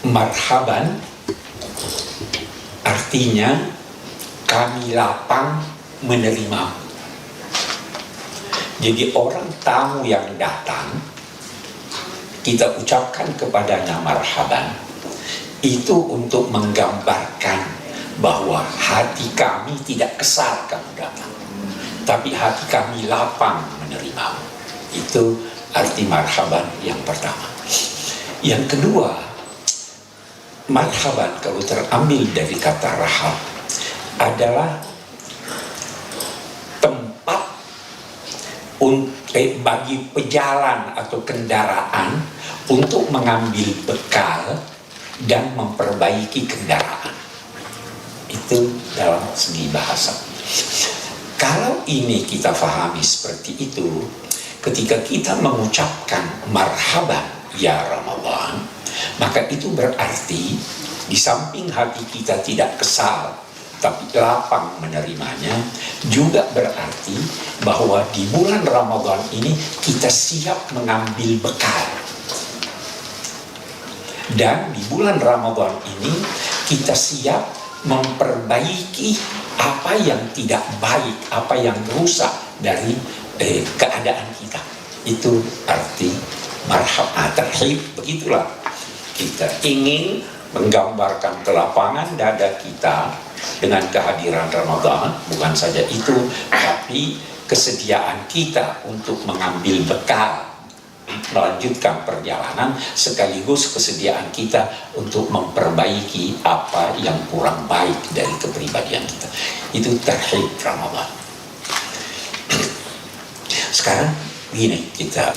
Marhaban artinya kami lapang menerima. Jadi orang tamu yang datang, kita ucapkan kepadanya marhaban. Itu untuk menggambarkan bahwa hati kami tidak kesal kamu datang, tapi hati kami lapang menerima. Itu arti marhaban yang pertama. Yang kedua, marhaban kalau terambil dari kata rahab adalah tempat bagi pejalan atau kendaraan untuk mengambil bekal dan memperbaiki kendaraan. Itu dalam segi bahasa. Kalau ini kita fahami seperti itu, ketika kita mengucapkan marhaban ya Ramadan, maka itu berarti di samping hati kita tidak kesal tapi lapang menerimanya, juga berarti bahwa di bulan Ramadan ini kita siap mengambil bekal. Dan di bulan Ramadan ini kita siap memperbaiki apa yang tidak baik, apa yang rusak dari keadaan kita. Itu arti marhaban terhib. Begitulah kita ingin menggambarkan kelapangan dada kita dengan kehadiran Ramadan. Bukan saja itu, tapi kesediaan kita untuk mengambil bekal melanjutkan perjalanan, sekaligus kesediaan kita untuk memperbaiki apa yang kurang baik dari kepribadian kita. Itu terhib Ramadan. Sekarang gini, kita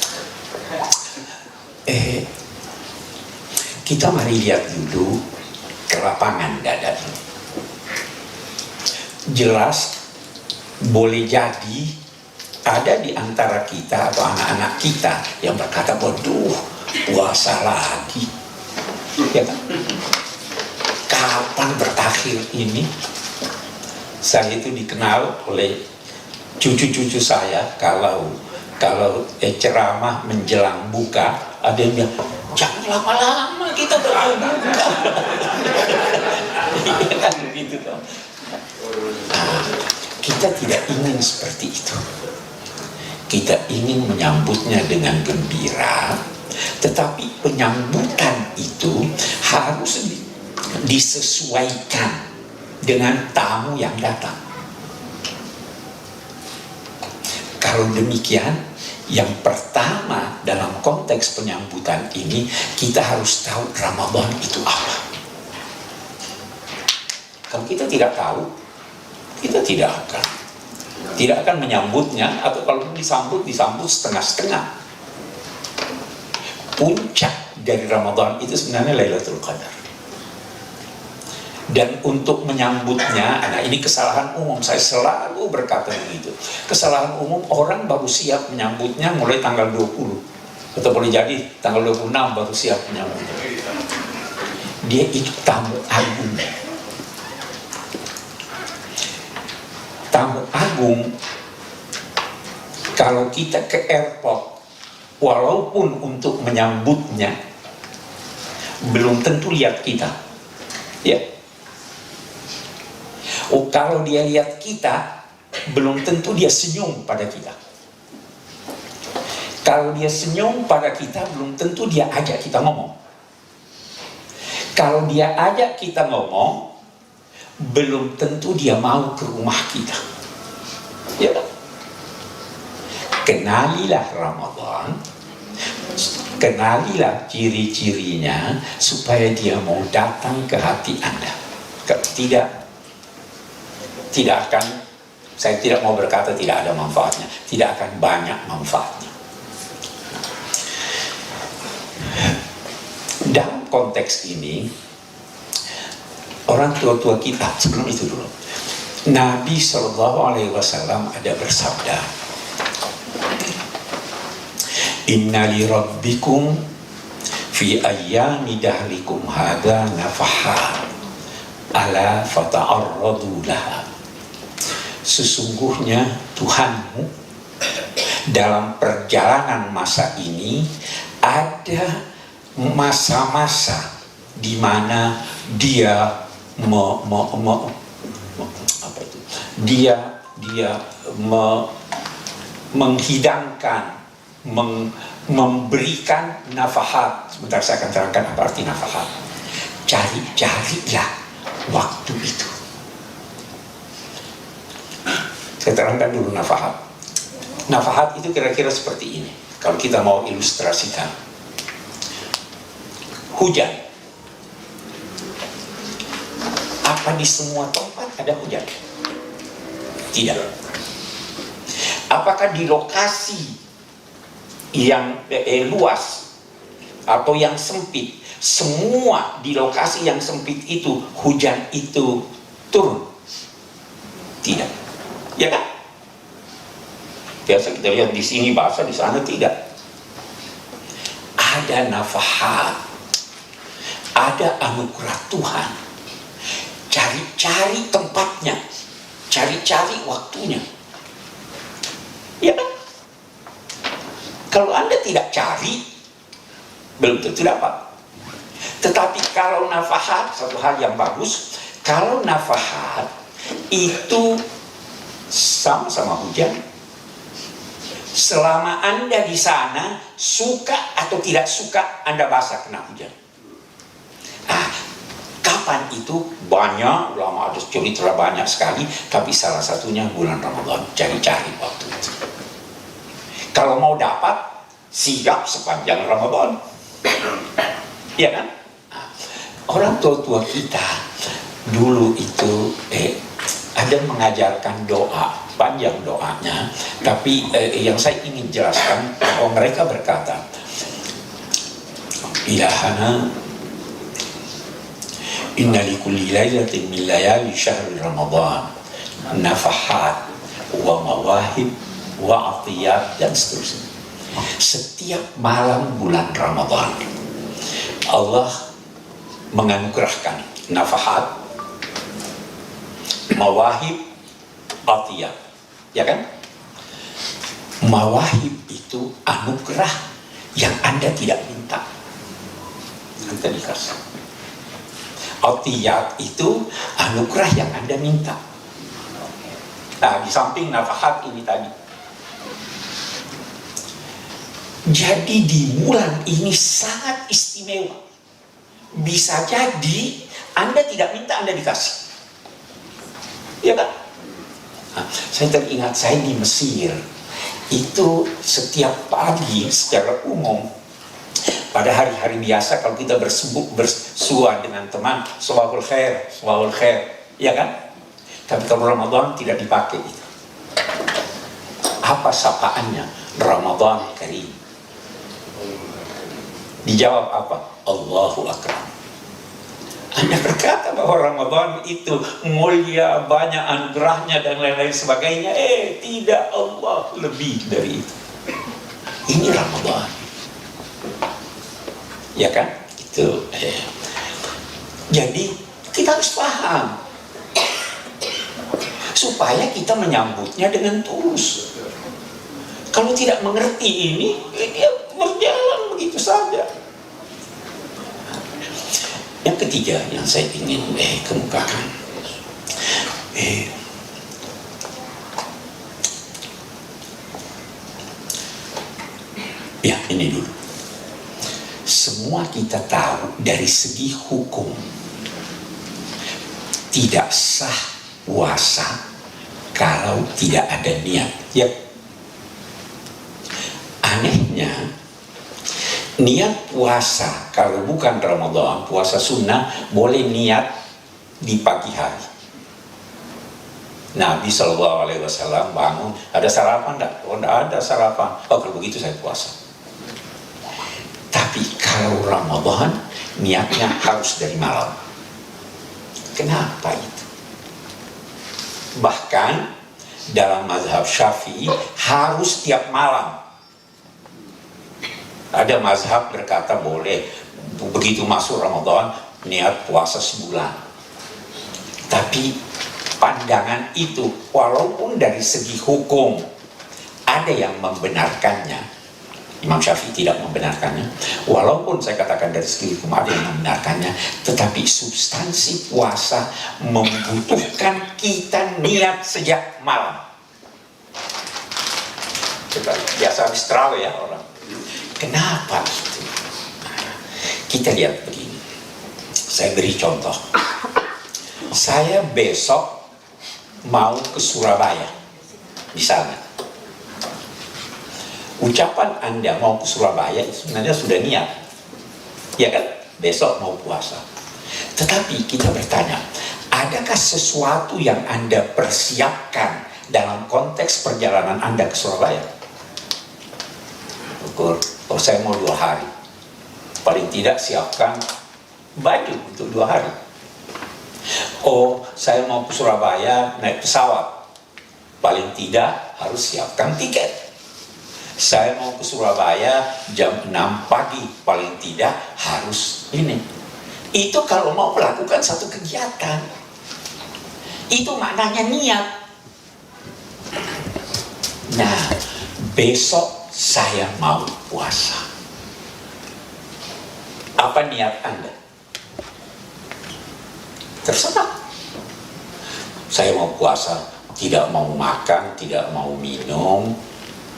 mari lihat dulu kelapangan dada ini. Jelas boleh jadi ada di antara kita atau anak-anak kita yang berkata, waduh, puasa lagi. Ya kan? Kapan berakhir ini? Saya itu dikenal oleh cucu-cucu saya kalau ceramah menjelang buka, ada yang bilang, jangan lama-lama kita berbuka. Kan begitu toh. Kita tidak ingin seperti itu. Kita ingin menyambutnya dengan gembira, tetapi penyambutan itu harus disesuaikan dengan tamu yang datang. Kalau demikian, yang pertama dalam konteks penyambutan ini, kita harus tahu Ramadan itu apa. Kalau kita tidak tahu, kita tidak akan menyambutnya, atau kalau disambut setengah-setengah. Puncak dari Ramadan itu sebenarnya Lailatul Qadar. Dan untuk menyambutnya, nah ini kesalahan umum, saya selalu berkata begitu. Kesalahan umum, orang baru siap menyambutnya mulai tanggal 20. Atau boleh jadi tanggal 26 baru siap menyambutnya. Dia itu tamu agung. Tamu agung, kalau kita ke airport, walaupun untuk menyambutnya, belum tentu lihat kita. Ya. Oh, kalau dia lihat kita, belum tentu dia senyum pada kita. Kalau dia senyum pada kita, belum tentu dia ajak kita ngomong. Kalau dia ajak kita ngomong, belum tentu dia mau ke rumah kita. Ya. Kenalilah Ramadan, kenalilah ciri-cirinya supaya dia mau datang ke hati Anda. Kalau tidak akan, saya tidak mau berkata tidak ada manfaatnya, tidak akan banyak manfaatnya. Dalam konteks ini, orang tua-tua kita, sebelum itu dulu, Nabi SAW ada bersabda, Inna li rabbikum fi ayyami dahrikum hadha nafaha ala fata'arradu laha. Sesungguhnya Tuhanmu dalam perjalanan masa ini ada masa-masa di mana dia menghidangkan, memberikan nafahat. Sebentar saya akan terangkan apa arti nafahat. Cari-carilah waktu itu. Saya terangkan dulu nafahat. Nafahat itu kira-kira seperti ini. Kalau kita mau ilustrasikan. Hujan. Apa di semua tempat ada hujan? Tidak. Apakah di lokasi yang luas atau yang sempit, semua di lokasi yang sempit itu hujan itu turun? Tidak. Ya kan? Biasa kita lihat di sini basah, di sana tidak. Ada nafahat, ada anugerah Tuhan. Cari-cari tempatnya, cari-cari waktunya. Ya kan? Kalau Anda tidak cari, belum tentu dapat. Tetapi kalau nafahat, satu hal yang bagus, kalau nafahat itu sama-sama hujan, selama Anda di sana, suka atau tidak suka, Anda basah kena hujan. Kapan itu? Banyak ulama ada cerita banyak sekali, tapi salah satunya bulan Ramadan. Cari-cari waktu itu. Kalau mau dapat, siap sepanjang Ramadan. Ya kan? Orang tua-tua kita dulu itu ada mengajarkan doa, panjang doanya, tapi yang saya ingin jelaskan bahwa mereka berkata, ilahana inna likulli lailatin min layali syahri Ramadan nafahat wa mawahib wa atiyat, dan seterusnya. Setiap malam bulan Ramadan Allah menganugerahkan nafahat, mawahib, atiyat. Ya kan? Mawahib itu anugerah yang Anda tidak minta, Anda dikasih. Atiyat itu anugerah yang Anda minta. Nah, di samping nafahat ini tadi. Jadi di bulan ini sangat istimewa. Bisa jadi Anda tidak minta, Anda dikasih. Ya kan? Nah, saya teringat saya di Mesir. Itu setiap pagi secara umum, pada hari-hari biasa kalau kita bersua dengan teman, sabahul khair, ya kan? Tapi kalau Ramadan tidak dipakai itu. Apa sapaannya? Ramadan Karim. Dijawab apa? Allahu Akbar. Anda berkata bahwa Ramadan itu mulia, banyak anugerahnya dan lain-lain sebagainya. Tidak, Allah lebih dari itu. Ini Ramadan. Ya kan? Itu. Jadi kita harus paham supaya kita menyambutnya dengan tulus. Kalau tidak mengerti ini, dia berjalan begitu saja. Yang ketiga yang saya ingin kemukakan, ya ini dulu. Semua kita tahu dari segi hukum tidak sah puasa kalau tidak ada niat. Ya. Anehnya, niat puasa kalau bukan Ramadan, puasa sunnah, boleh niat di pagi hari. Nabi SAW bangun, ada sarapan enggak? Oh, enggak ada sarapan. Oh, kalau begitu saya puasa. Tapi kalau Ramadan, niatnya harus dari malam. Kenapa itu? Bahkan dalam mazhab Syafi'i harus tiap malam. Ada mazhab berkata boleh begitu masuk Ramadan niat puasa sebulan. Tapi pandangan itu walaupun dari segi hukum ada yang membenarkannya, Imam Syafi'i tidak membenarkannya. Walaupun saya katakan dari segi hukum ada yang membenarkannya, tetapi substansi puasa membutuhkan kita niat sejak malam. Biasa habis terawih ya orang. Kenapa itu? Kita lihat begini. Saya beri contoh. Saya besok mau ke Surabaya, misalnya. Ucapan Anda mau ke Surabaya sebenarnya sudah niat, ya kan? Besok mau puasa. Tetapi kita bertanya, adakah sesuatu yang Anda persiapkan dalam konteks perjalanan Anda ke Surabaya? Ukur, oh saya mau 2 hari, paling tidak siapkan baju untuk 2 hari. Oh saya mau ke Surabaya naik pesawat, paling tidak harus siapkan tiket. Saya mau ke Surabaya jam 6 pagi, paling tidak harus ini. Itu kalau mau melakukan satu kegiatan, itu maknanya niat. Nah, besok saya mau puasa. Apa niat Anda? Terserah. Saya mau puasa, tidak mau makan, tidak mau minum,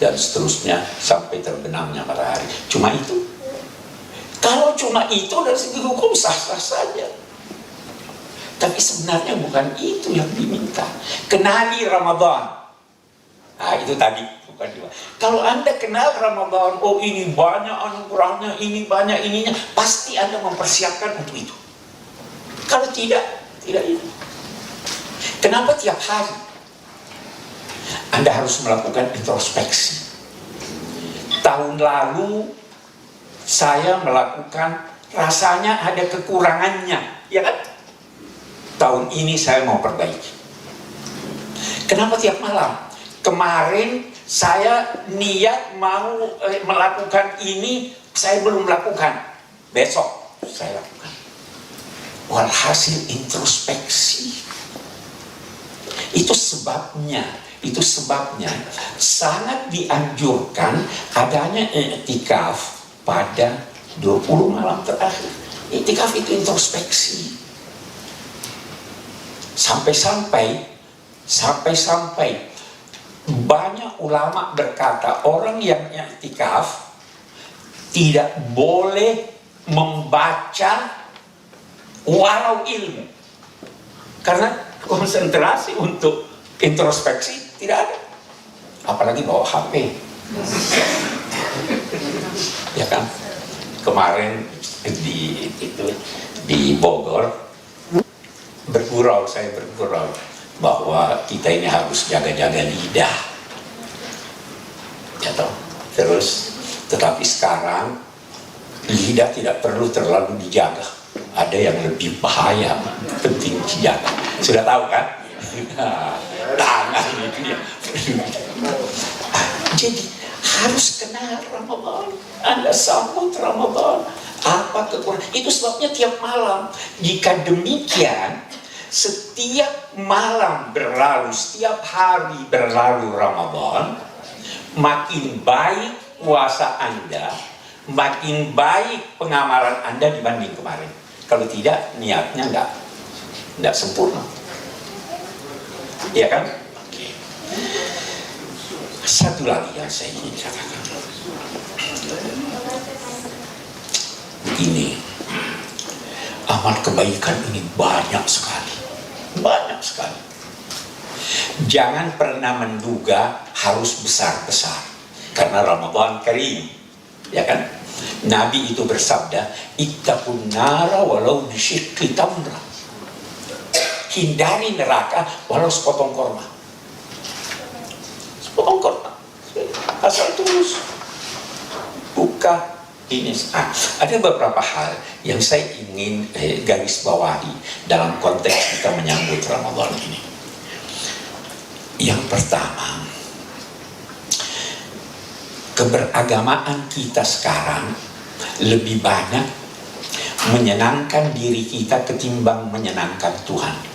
dan seterusnya sampai terbenamnya matahari. Cuma itu. Kalau cuma itu dari segi hukum sah-sah saja. Tapi sebenarnya bukan itu yang diminta. Kenali Ramadan. Nah itu tadi. Bukan juga. Kalau Anda kenal Ramadan, oh ini banyak anugerahnya, ini banyak ininya, pasti Anda mempersiapkan untuk itu. Kalau tidak, tidak itu. Kenapa tiap hari? Anda harus melakukan introspeksi. Tahun lalu saya melakukan, rasanya ada kekurangannya, ya kan? Tahun ini saya mau perbaiki. Kenapa tiap malam? Kemarin saya niat mau melakukan ini, saya belum lakukan. Besok saya lakukan. Walhasil introspeksi. Itu sebabnya sangat dianjurkan adanya i'tikaf pada 20 malam terakhir. I'tikaf itu introspeksi. Sampai-sampai banyak ulama berkata orang yang i'tikaf tidak boleh membaca walau ilmu. Karena konsentrasi untuk introspeksi tidak ada, apalagi bawa HP. Ya kan, kemarin di Bogor saya bergurau bahwa kita ini harus jaga-jaga lidah, ya toh. Terus, tetapi sekarang lidah tidak perlu terlalu dijaga. Ada yang lebih bahaya, penting dijaga. Sudah tahu kan? Tangan itu ya. Jadi harus kenal Ramadan. Anda sambut Ramadan. Apa kekurangan? Itu sebabnya tiap malam. Jika demikian, setiap malam berlalu, setiap hari berlalu Ramadan, makin baik puasa Anda, makin baik pengamalan Anda dibanding kemarin. Kalau tidak, niatnya enggak sempurna. Ya kan? Oke. Satu lagi yang saya ingin katakan. Ini amal kebaikan ini banyak sekali. Banyak sekali. Jangan pernah menduga harus besar-besar. Karena Ramadan Karim. Ya kan? Nabi itu bersabda, ittaqun nara walau bisyikki tamra. Hindari neraka walau sepotong korma. Sepotong korma. Asal tulus. Buka ini. Ada beberapa hal yang saya ingin garis bawahi dalam konteks kita menyambut Ramadan ini. Yang pertama, keberagamaan kita sekarang lebih banyak menyenangkan diri kita ketimbang menyenangkan Tuhan.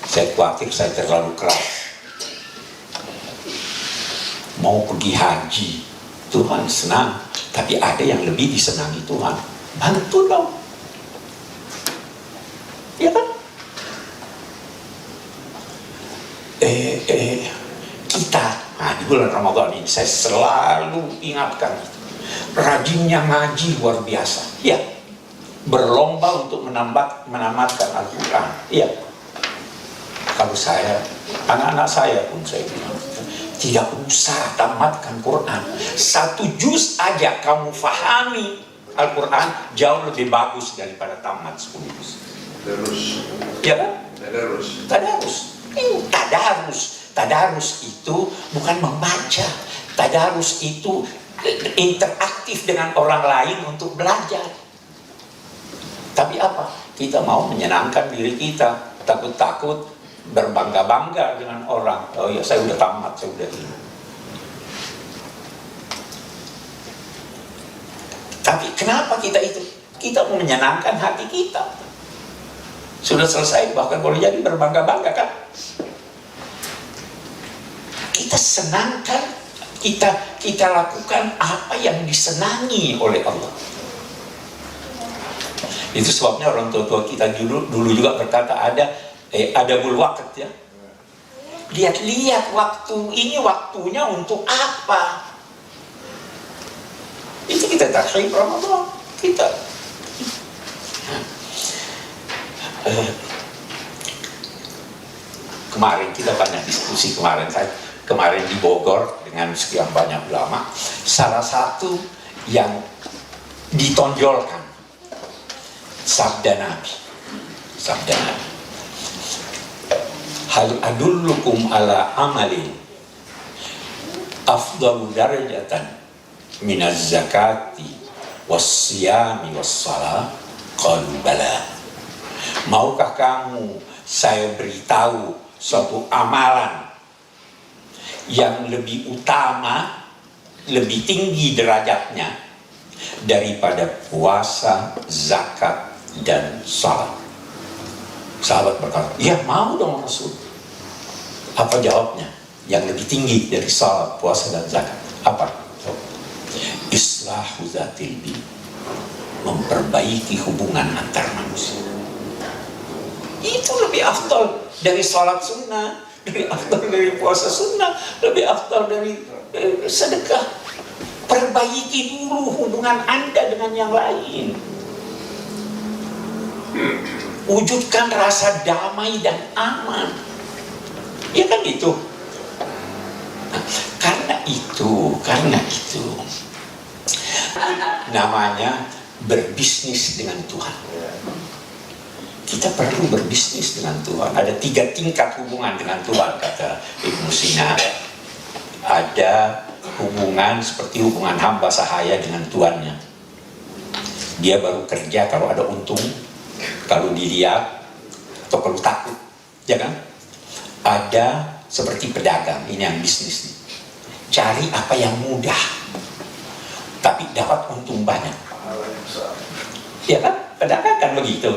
Saya khawatir saya terlalu keras. mau pergi haji, Tuhan senang, tapi ada yang lebih disenangi Tuhan. Bantu dong. Ya kan? Kita, nah di bulan Ramadan ini saya selalu ingatkan itu. Rajinnya ngaji luar biasa. Ya, berlomba untuk menamatkan Al-Quran. Iya. Kalau saya, anak-anak saya pun saya bilang, tidak usah tamatkan Quran. 1 juz aja kamu fahami Al-Quran jauh lebih bagus daripada tamat 10 juz. Terus. Ya kan? Tadarus. Tadarus itu bukan membaca. Tadarus itu interaktif dengan orang lain untuk belajar. Tapi apa? Kita mau menyenangkan diri kita, takut-takut berbangga-bangga dengan orang. Oh ya, saya udah tamat, saya udah ini. Tapi kenapa kita itu? Kita mau menyenangkan hati kita. Sudah selesai, bahkan boleh jadi berbangga-bangga kan? Kita senangkan, kita lakukan apa yang disenangi oleh Allah. Itu sebabnya orang tua-tua kita dulu juga berkata ada bulwakat ya. Lihat-lihat waktu ini waktunya untuk apa? Itu kita takhir Ramadan kita. Kemarin kita banyak diskusi kemarin di Bogor dengan sekian banyak ulama. Salah satu yang ditonjolkan sabda Nabi. Hal adullukum ala amalin afdalu darajatan minaz zakati wassiyami wassalah. Qalu bala. Maukah kamu saya beritahu suatu amalan yang lebih utama, lebih tinggi derajatnya daripada puasa, zakat, dan salat? Sahabat berkata, ya mau dong Rasul. Apa jawabnya? Yang lebih tinggi dari salat, puasa, dan zakat apa? Islahu zatil bin, memperbaiki hubungan antar manusia. Itu lebih afdal dari salat sunnah, lebih afdal dari puasa sunnah, lebih afdal dari sedekah. Perbaiki dulu hubungan Anda dengan yang lain. Wujudkan rasa damai dan aman. Ya kan itu. Nah, karena itu namanya berbisnis dengan Tuhan. Kita perlu berbisnis dengan Tuhan. Ada 3 tingkat hubungan dengan Tuhan, kata Ibnu Sina. Ada hubungan seperti hubungan hamba sahaya dengan tuannya. Dia baru kerja kalau ada untung, kalau dilihat, atau kalau takut, ya kan? Ada seperti pedagang, ini yang bisnis nih. Cari apa yang mudah, tapi dapat untung banyak. Ya kan? Pedagang kan begitu.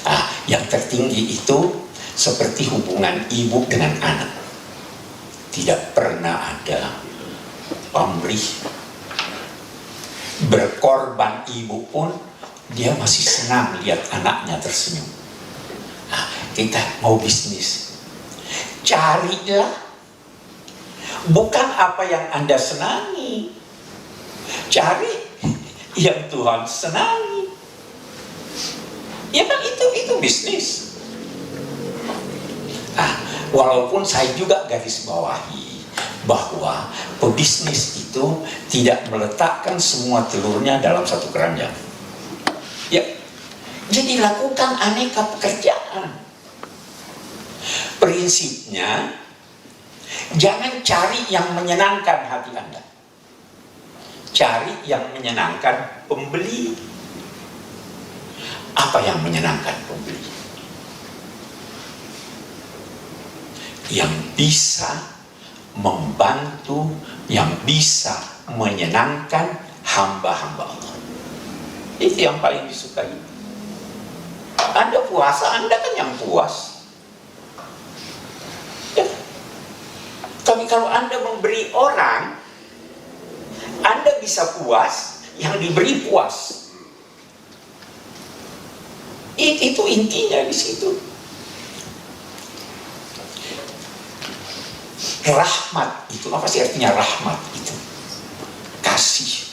Nah, yang tertinggi itu seperti hubungan ibu dengan anak. Tidak pernah ada pamrih. Berkorban ibu pun dia masih senang lihat anaknya tersenyum. Nah, kita mau bisnis. Carilah bukan apa yang Anda senangi. Cari yang Tuhan senangi. Ya kan itu bisnis. Walaupun saya juga garis bawahi bahwa pebisnis itu tidak meletakkan semua telurnya dalam satu keranjang. Ya, jadi lakukan aneka pekerjaan. Prinsipnya jangan cari yang menyenangkan hati Anda. Cari yang menyenangkan pembeli. Apa yang menyenangkan pembeli? Yang bisa membantu, yang bisa menyenangkan hamba-hamba Allah. Itu yang paling disukai. Anda puasa, Anda kan yang puas. Ya. Tapi kalau Anda memberi orang, Anda bisa puas, yang diberi puas. Itu intinya di situ. Rahmat itu, apa sih artinya rahmat itu? Kasih.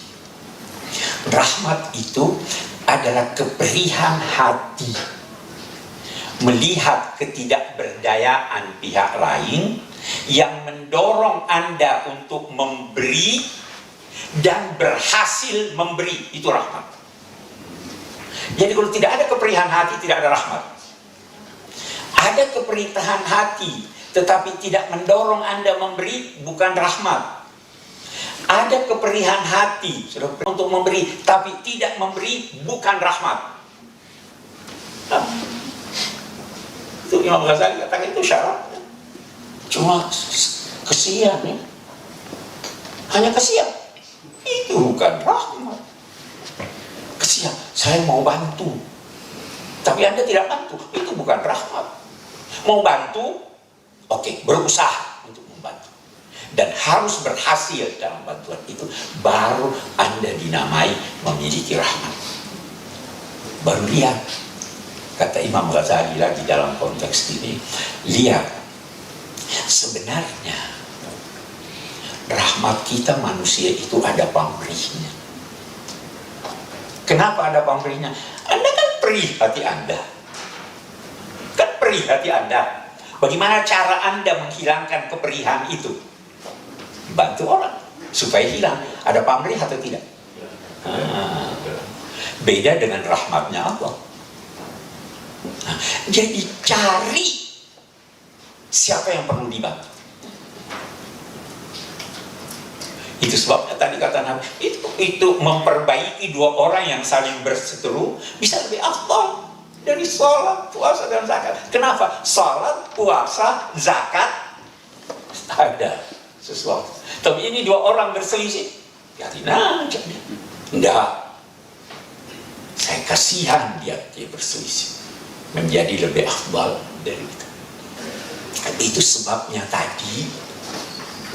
Rahmat itu adalah keperihan hati melihat ketidakberdayaan pihak lain yang mendorong Anda untuk memberi dan berhasil memberi. Itu rahmat. Jadi kalau tidak ada keperihan hati, tidak ada rahmat. Ada keperihan hati tetapi tidak mendorong Anda memberi, bukan rahmat. Ada keperihan hati untuk memberi tapi tidak memberi, bukan rahmat. Nah, itu Imam Ghazali katakan itu syaratnya. Cuma kesian ya. Hanya kesian. Itu bukan rahmat. Kesian, saya mau bantu tapi Anda tidak bantu, itu bukan rahmat. Mau bantu, oke, berusaha untuk membantu dan harus berhasil dalam bantuan itu, baru Anda dinamai memiliki rahmat. Baru lihat, kata Imam Ghazali lagi dalam konteks ini, lihat, sebenarnya rahmat kita manusia itu ada pamrihnya. Kenapa ada pamrihnya? Anda kan perih hati Anda. Kan perih hati Anda. Bagaimana cara Anda menghilangkan keperihan itu? Bantu orang supaya hilang. Ada pamrih atau tidak? Beda dengan rahmatnya Allah. Jadi cari siapa yang perlu dibantu. Itu sebabnya tadi kata Nabi, itu memperbaiki dua orang yang saling berseteru bisa lebih afdal dari sholat, puasa, dan zakat. Kenapa? Sholat, puasa, zakat ada sesuatu. Tapi ini dua orang berselisih, biarin aja. Enggak, saya kasihan dia berselisih, menjadi lebih afdal dari itu. Itu sebabnya tadi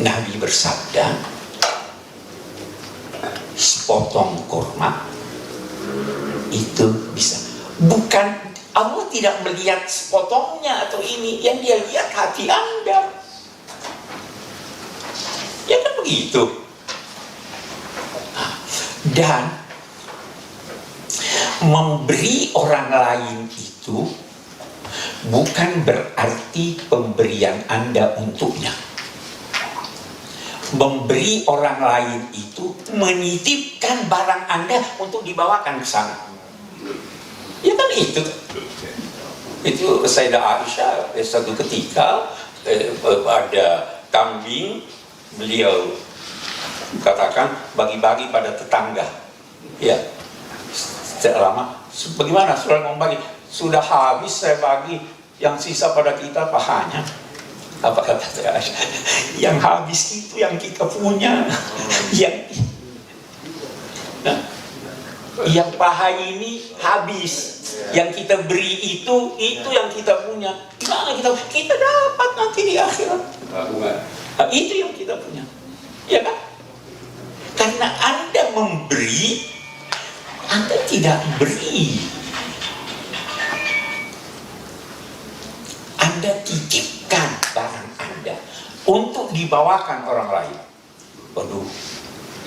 Nabi bersabda, sepotong kurma itu bisa. Bukan, Allah tidak melihat sepotongnya atau ini, yang dia lihat hati Anda. Ya kan begitu. Dan memberi orang lain itu bukan berarti pemberian Anda untuknya. Memberi orang lain itu menitipkan barang Anda untuk dibawakan ke sana. Ya kan itu. Itu Sayyidah Aisyah satu ketika ada kambing, beliau katakan bagi-bagi pada tetangga. Ya. Selama bagaimana sudah membagi? Sudah habis saya bagi, yang sisa pada kita pahanya. Apa kata saya? Yang habis itu yang kita punya. Yang paha ini habis. Yang kita beri itu yang kita punya. Gimana kita dapat nanti di akhirat? Itu yang kita punya. Ya kan? Karena Anda memberi, Anda tidak beri. Anda titipkan barang Anda untuk dibawakan orang lain. Waduh,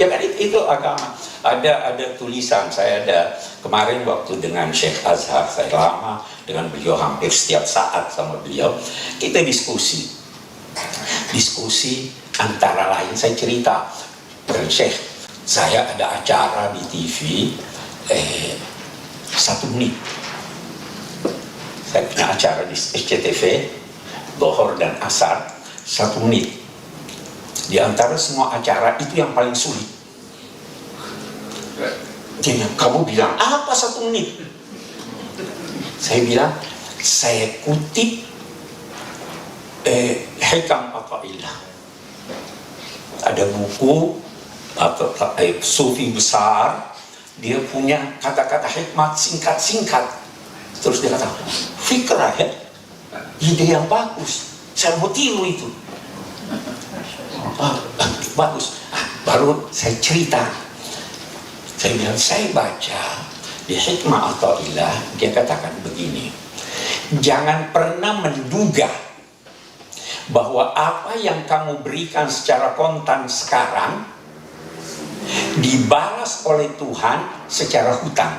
ya kan itu agama. Ada tulisan, saya ada kemarin waktu dengan Syekh Azhar, saya lama dengan beliau, hampir setiap saat sama beliau, kita diskusi antara lain, saya cerita dengan Syekh, saya ada acara di TV 1 menit. Saya punya acara di SCTV, Dohor dan Asar, 1 menit. Di antara semua acara itu yang paling sulit. Dia, kamu bilang apa 1 menit? Saya bilang, saya kutip Hikam Ata'illah. Ada buku atau sufi besar, dia punya kata-kata hikmat singkat-singkat. Terus dia kata, fikrah ya, ide yang bagus, saya mau tiru itu. Bagus. Baru saya cerita. Saya bilang, saya baca di Hikmah Atha'illah, dia katakan begini, jangan pernah menduga bahwa apa yang kamu berikan secara kontan sekarang dibalas oleh Tuhan secara hutang.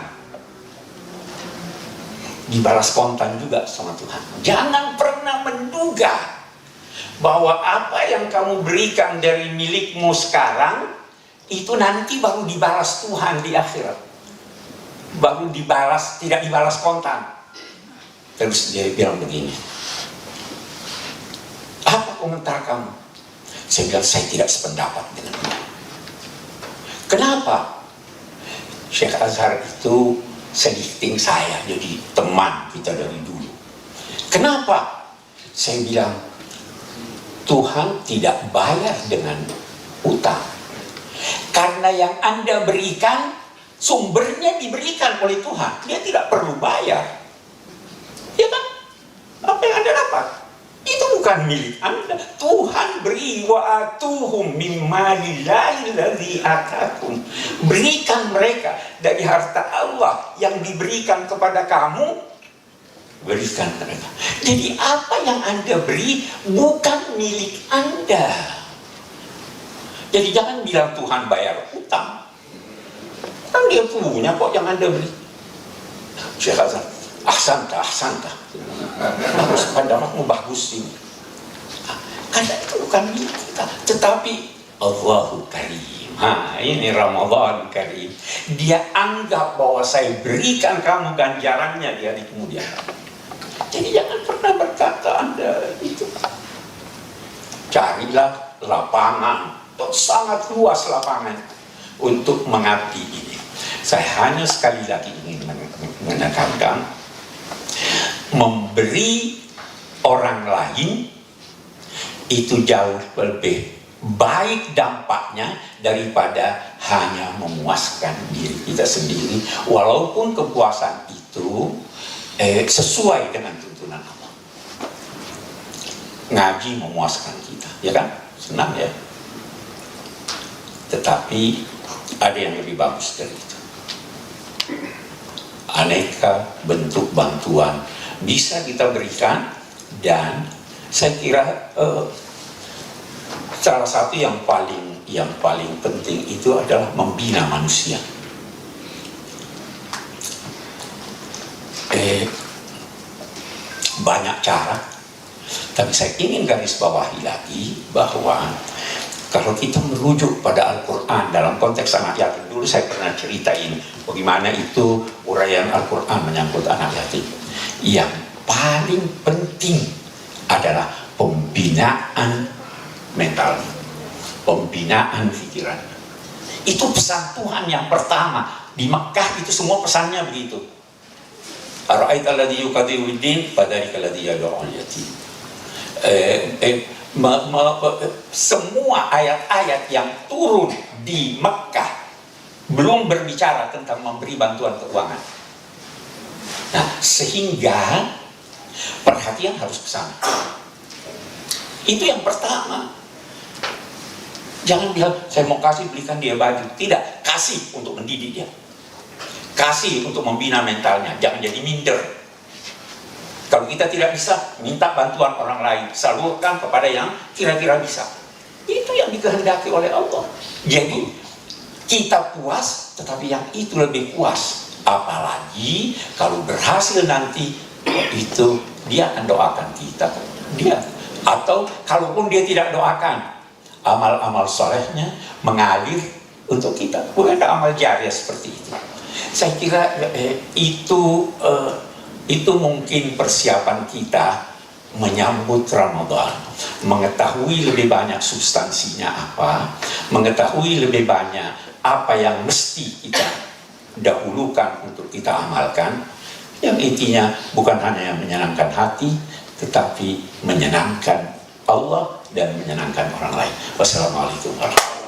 Dibalas kontan juga sama Tuhan. Jangan pernah menduga bahwa apa yang kamu berikan dari milikmu sekarang itu nanti baru dibalas Tuhan di akhirat. Baru dibalas, tidak dibalas kontan. Terus dia bilang begini, apa komentar kamu? Saya bilang, saya tidak sependapat dengan dia. Kenapa? Syekh Azhar itu sediting saya, jadi teman kita dari dulu. Kenapa? Saya bilang, Tuhan tidak bayar dengan utang. Karena yang Anda berikan, sumbernya diberikan oleh Tuhan. Dia tidak perlu bayar. Ya kan? Apa yang Anda dapat? Itu bukan milik Anda. Tuhan beri, wa atuhum mimmalillahi alladzi atakum. Berikan mereka dari harta Allah yang diberikan kepada kamu, berikan mereka. Jadi apa yang Anda beri bukan milik Anda. Jadi jangan bilang Tuhan bayar utang. Kan dia punya kok yang Anda beri. Syekh Hasan, ahsanta. Bagus, pendapatmu bagus ini. Karena itu bukan milik kita, tetapi Allahu Karim. Ini Ramadan Karim. Dia anggap bahwa saya berikan kamu ganjarannya di hari kemudian. Jadi jangan pernah berkata Anda itu. Carilah lapangan, sangat luas lapangan untuk mengabdi ini. Saya hanya sekali lagi ingin menekankan, memberi orang lain itu jauh lebih baik dampaknya daripada hanya memuaskan diri kita sendiri, walaupun kepuasan itu sesuai dengan tuntunan Allah. Ngaji memuaskan kita, ya kan? Senang ya. Tetapi ada yang lebih bagus dari itu. Aneka bentuk bantuan bisa kita berikan, dan saya kira salah satu yang paling penting itu adalah membina manusia. Banyak cara, tapi saya ingin garis bawahi lagi bahwa kalau kita merujuk pada Al-Quran dalam konteks anak yatim, dulu saya pernah ceritain bagaimana itu uraian Al-Quran menyangkut anak yatim. Yang paling penting adalah pembinaan mental, pembinaan pikiran. Itu pesan Tuhan yang pertama. Di Mekah itu semua pesannya begitu. Ara'aita alladzi yukadzibu bid-din fadzalika alladzi yad'u al-yatim. Semua ayat-ayat yang turun di Mekah belum berbicara tentang memberi bantuan keuangan. Nah, sehingga perhatian harus ke sana. Itu yang pertama. Jangan bilang, saya mau kasih, belikan dia baju. Tidak, kasih untuk mendidik dia. Kasih untuk membina mentalnya. Jangan jadi minder. Kalau kita tidak bisa, minta bantuan orang lain. Salurkan kepada yang kira-kira bisa. Itu yang dikehendaki oleh Allah. Jadi, kita puas, tetapi yang itu lebih puas. Apalagi kalau berhasil nanti, itu dia akan doakan kita. Dia. Atau kalaupun dia tidak doakan, amal-amal solehnya mengalir untuk kita. Bukan ada amal jariah seperti itu. Saya kira itu mungkin persiapan kita menyambut Ramadan, mengetahui lebih banyak substansinya apa, mengetahui lebih banyak apa yang mesti kita dahulukan untuk kita amalkan, yang intinya bukan hanya yang menyenangkan hati, tetapi menyenangkan Allah dan menyenangkan orang lain. Wassalamualaikum warahmatullahi wabarakatuh.